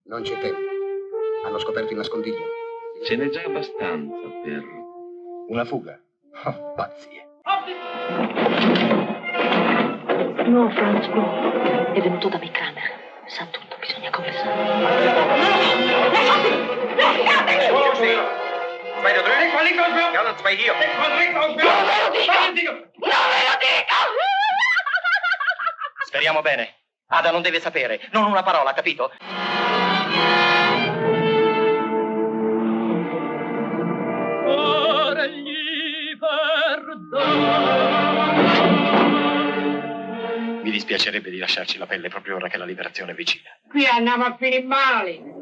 Non c'è tempo. Hanno scoperto il nascondiglio. Ce n'è già abbastanza per... Una fuga? Oh, pazzie. No, Franz, no. È venuto da Kramer. Sa tutto, bisogna confessare. Zwei da drüben, zwei links aus, ja, und zwei hier. Von rechts aus, non me lo dica! Speriamo bene. Ada non deve sapere, non una parola, capito? Mi dispiacerebbe di lasciarci la pelle proprio ora che la liberazione è vicina. Qui andiamo a finire male.